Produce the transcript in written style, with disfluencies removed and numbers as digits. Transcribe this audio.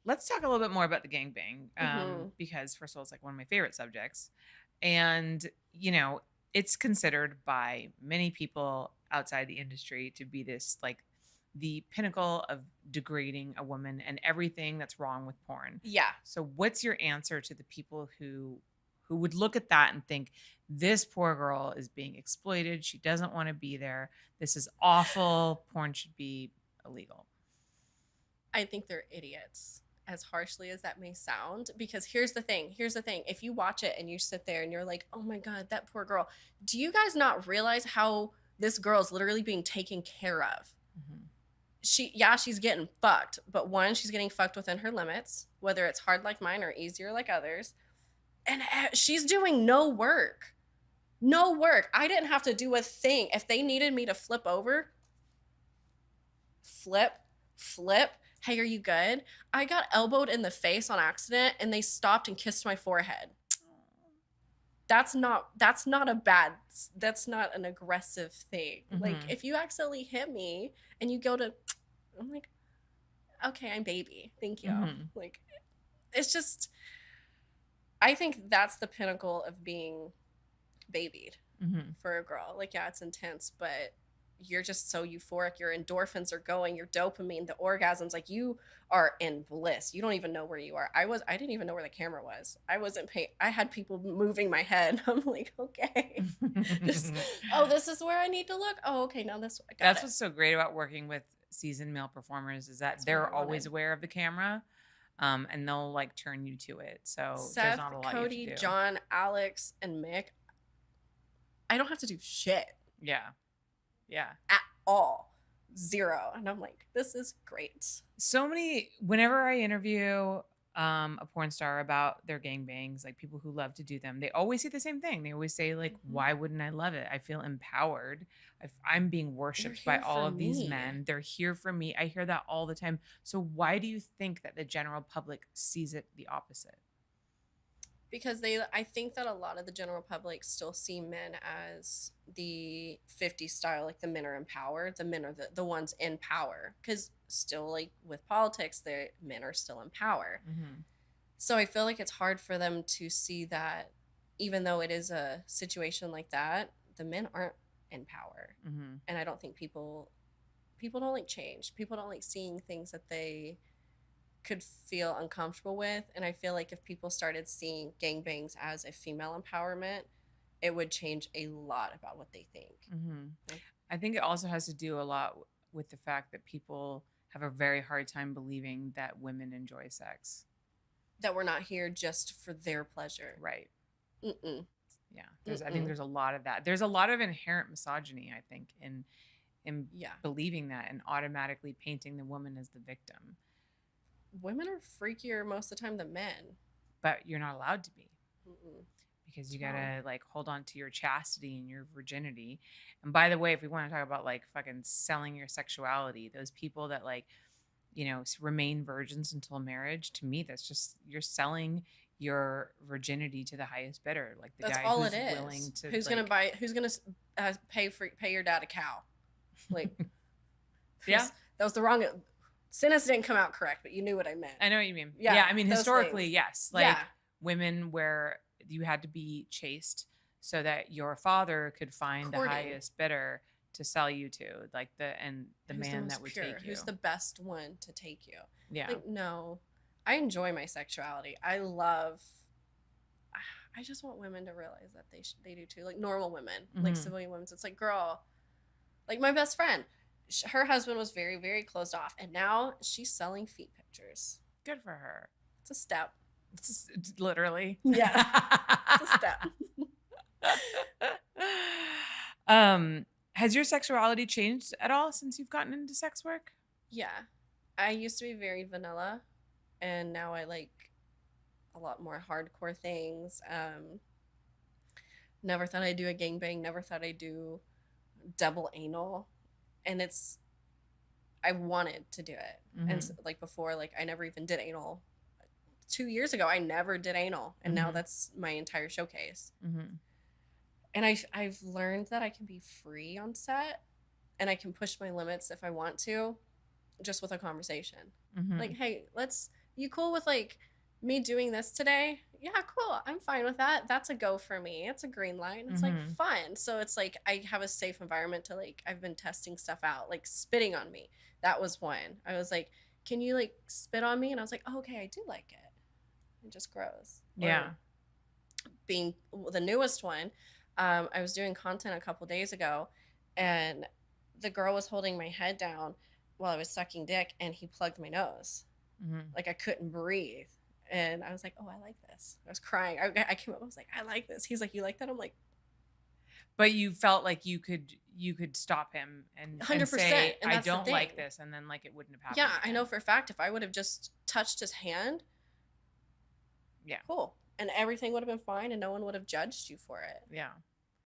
let's talk a little bit more about the gangbang, Mm-hmm. because first of all, it's like one of my favorite subjects, and it's considered by many people outside the industry to be this like the pinnacle of degrading a woman and everything that's wrong with porn. Yeah. So, what's your answer to the people who would look at that and think this poor girl is being exploited? She doesn't want to be there. This is awful. Porn should be illegal. I think they're idiots, as harshly as that may sound. Because here's the thing. Here's the thing. If you watch it and you sit there and you're like, oh my God, that poor girl. Do you guys not realize how this girl is literally being taken care of? Mhm. She's getting fucked, but one, she's getting fucked within her limits, whether it's hard like mine or easier like others. And she's doing no work. No work. I didn't have to do a thing. If they needed me to flip over, flip. Hey, are you good? I got elbowed in the face on accident and they stopped and kissed my forehead. That's not an aggressive thing. Like Mhm. if you accidentally hit me and you go to I'm like, okay, I'm baby. Thank you. Mhm. Like it's just I think that's the pinnacle of being babied Mhm. for a girl. Like, yeah, it's intense, but you're just so euphoric. Your endorphins are going, your dopamine, the orgasms, like you are in bliss. You don't even know where you are. I didn't even know where the camera was. I wasn't paying. I had people moving my head. I'm like, okay, just, oh, this is where I need to look. Oh, okay, now this, I got That's it. what's so great about working with seasoned male performers is that That's what I they're always wanted. aware of the camera, and they'll like turn you to it. So there's Seth, not a lot you have to Cody, do. John, Alex, and Mick, I don't have to do shit Yeah. Yeah. at all. Zero. And I'm like, this is great. So many whenever I interview a porn star about their gangbangs, like people who love to do them, they always say the same thing. They always say like, Mhm. "Why wouldn't I love it? I feel empowered. I'm being They're worshipped by here all for of these me men. They're here for me." I hear that all the time. So why do you think that the general public sees it the opposite? because I think that a lot of the general public still see men as the 50s style, like the men are empowered, the men are the ones in power. Because still, like with politics, the men are still in power. Mhm. So I feel like it's hard for them to see that even though it is a situation like that, the men aren't in power. Mhm. And I don't think people don't like change. People don't like seeing things that they could feel uncomfortable with. And I feel like if people started seeing gangbangs as a female empowerment, it would change a lot about what they think. Mhm. Like I think it also has to do a lot with the fact that people have a very hard time believing that women enjoy sex. that we're not here just for their pleasure. Right. Mm-mm. Yeah. I think Mm-mm. there's a lot of that. There's a lot of inherent misogyny, I think, in Yeah. believing that and automatically painting the woman as the victim. Women are freakier most of the time than men. But you're not allowed to be Mm-mm. because you It's wrong. gotta like hold on to your chastity and your virginity. And by the way, if we want to talk about like fucking selling your sexuality, those people that like remain virgins until marriage, to me, that's just you're selling your virginity to the highest bidder, like the That's guy all it who's is. willing to Who's gonna like, buy? Who's gonna pay your dad a cow? Like yeah, that was the wrong sentence didn't come out correct, but you knew what I meant. I know what you mean. Yeah, Yeah, I mean, those historically, things. yes, Yeah, like women where you had to be chaste so that your father could find the courting. highest bidder to sell you to, like the Who's the man that most would pure? take Who's you. the best one to take you? Yeah. Like no, I enjoy my sexuality. I just want women to realize that they do too. Like normal women, like Hmm. civilian women. It's like girl, like my best friend. Her husband was very, very closed off, and now she's selling feet pictures. Good for her. It's a step. Literally. Yeah, it's a step. um, has your sexuality changed at all since you've gotten into sex work? Yeah, I used to be very vanilla, and now I like a lot more hardcore things. Never thought I'd do a gangbang. Never thought I'd do double anal, and I wanted to do it. And Hmm. like before, like I never even did anal. 2 years ago, I never did anal, and now Hmm. that's my entire showcase. Hmm. And I've learned that I can be free on set, and I can push my limits if I want to, just with a conversation. Like, Hmm. hey, let's you cool with like me doing this today? Yeah, cool. I'm fine with that. That's a go for me. It's a green light. It's like Mhm. fun. So it's like I have a safe environment to like I've been testing stuff out, like spitting on me. That was one. I was like, "Can you like spit on me?" And I was like, "Oh, okay, I do like it." It just grows. Or Yeah. being the newest one, I was doing content a couple days ago, and the girl was holding my head down while I was sucking dick, and he plugged my nose. Mhm. Like I couldn't breathe. And I was like, oh, I like this. I was crying. I came up, I was like, I like this. He's like, you like that? I'm like, But you felt like you could stop him and 100%. say, And "I that's the don't like thing. this," and then, like, it wouldn't have Yeah, happened I know again. for a fact if I would have just touched his hand, Yeah. cool. And everything would have been fine and no one would have judged you for it. Yeah.